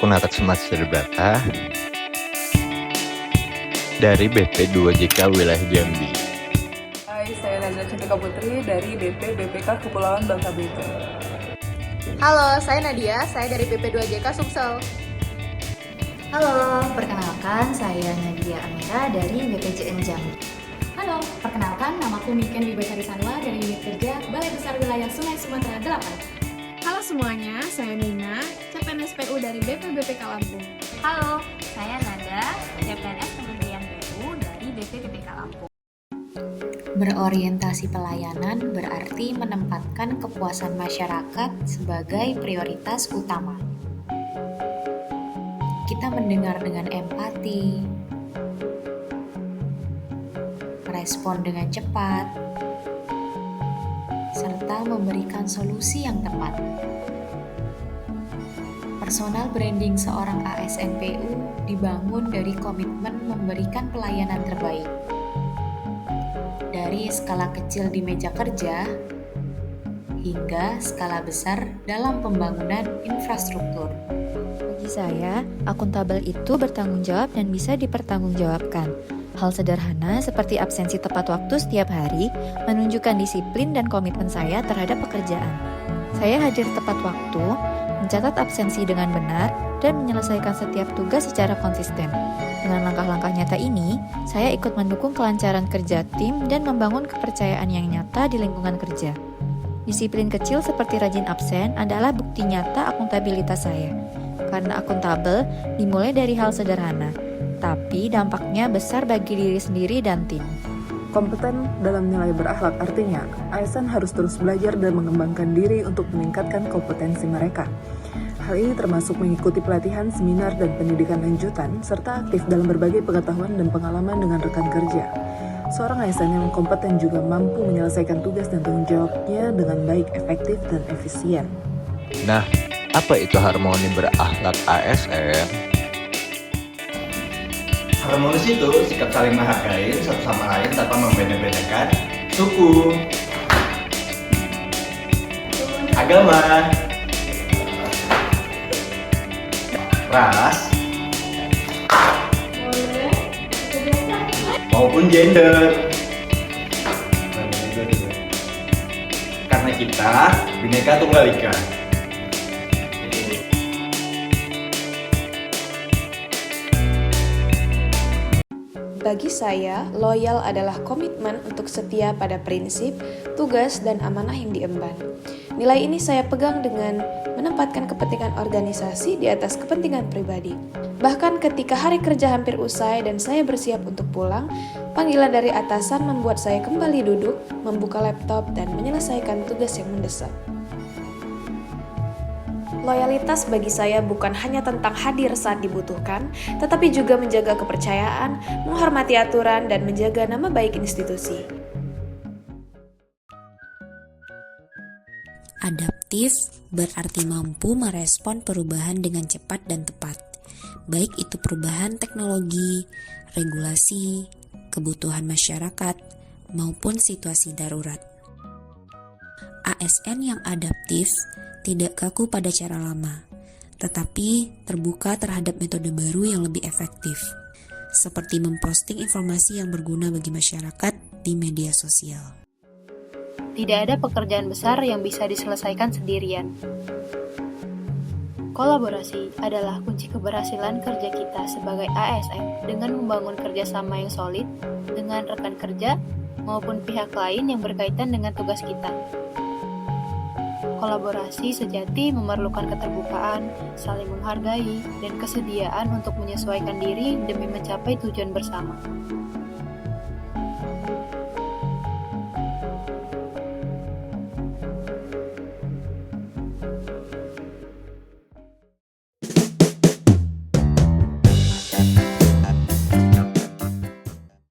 pengatak Smart Brata dari BP2JK Wilayah Jambi. Hai, saya Nazla Cantika Putri dari BP BPK Kepulauan Bangka Belitung. Halo, saya Nadia, saya dari BP2JK Sumsel. Halo, perkenalkan saya Nadia Amira dari BPJN Jambi. Halo, perkenalkan namaku Miken Wibasari Sanwa dari Unit Kerja Balai Besar Wilayah Sungai Sumatera 8. Halo semuanya, saya Nina, CPNS PU dari BPBPK Lampung. Halo, saya Nada, CPNS Kementerian PU dari BPBPK Lampung. Berorientasi pelayanan berarti menempatkan kepuasan masyarakat sebagai prioritas utama. Kita mendengar dengan empati, merespon dengan cepat, serta memberikan solusi yang tepat. Personal branding seorang ASN PU dibangun dari komitmen memberikan pelayanan terbaik. Dari skala kecil di meja kerja, hingga skala besar dalam pembangunan infrastruktur. Bagi saya, akuntabel itu bertanggung jawab dan bisa dipertanggungjawabkan. Hal sederhana seperti absensi tepat waktu setiap hari menunjukkan disiplin dan komitmen saya terhadap pekerjaan. Saya hadir tepat waktu, mencatat absensi dengan benar, dan menyelesaikan setiap tugas secara konsisten. Dengan langkah-langkah nyata ini, saya ikut mendukung kelancaran kerja tim dan membangun kepercayaan yang nyata di lingkungan kerja. Disiplin kecil seperti rajin absen adalah bukti nyata akuntabilitas saya. Karena akuntabel dimulai dari hal sederhana, tapi dampaknya besar bagi diri sendiri dan tim. Kompeten dalam nilai berakhlak artinya, ASN harus terus belajar dan mengembangkan diri untuk meningkatkan kompetensi mereka. Hal ini termasuk mengikuti pelatihan, seminar, dan pendidikan lanjutan, serta aktif dalam berbagai pengetahuan dan pengalaman dengan rekan kerja. Seorang ASN yang kompeten juga mampu menyelesaikan tugas dan tanggung jawabnya dengan baik, efektif, dan efisien. Nah, apa itu harmoni berakhlak ASN? Harmonis itu sikap saling menghargai satu sama lain tanpa membeda-bedakan suku, agama, ras, maupun gender. Karena kita Bhinneka Tunggal Ika. Bagi saya, loyal adalah komitmen untuk setia pada prinsip, tugas, dan amanah yang diemban. Nilai ini saya pegang dengan menempatkan kepentingan organisasi di atas kepentingan pribadi. Bahkan ketika hari kerja hampir usai dan saya bersiap untuk pulang, panggilan dari atasan membuat saya kembali duduk, membuka laptop, dan menyelesaikan tugas yang mendesak. Loyalitas bagi saya bukan hanya tentang hadir saat dibutuhkan, tetapi juga menjaga kepercayaan, menghormati aturan, dan menjaga nama baik institusi. Adaptif berarti mampu merespon perubahan dengan cepat dan tepat, baik itu perubahan teknologi, regulasi, kebutuhan masyarakat, maupun situasi darurat. ASN yang adaptif tidak kaku pada cara lama, tetapi terbuka terhadap metode baru yang lebih efektif, seperti memposting informasi yang berguna bagi masyarakat di media sosial. Tidak ada pekerjaan besar yang bisa diselesaikan sendirian. Kolaborasi adalah kunci keberhasilan kerja kita sebagai ASN dengan membangun kerjasama yang solid dengan rekan kerja maupun pihak lain yang berkaitan dengan tugas kita. Kolaborasi sejati memerlukan keterbukaan, saling menghargai, dan kesediaan untuk menyesuaikan diri demi mencapai tujuan bersama.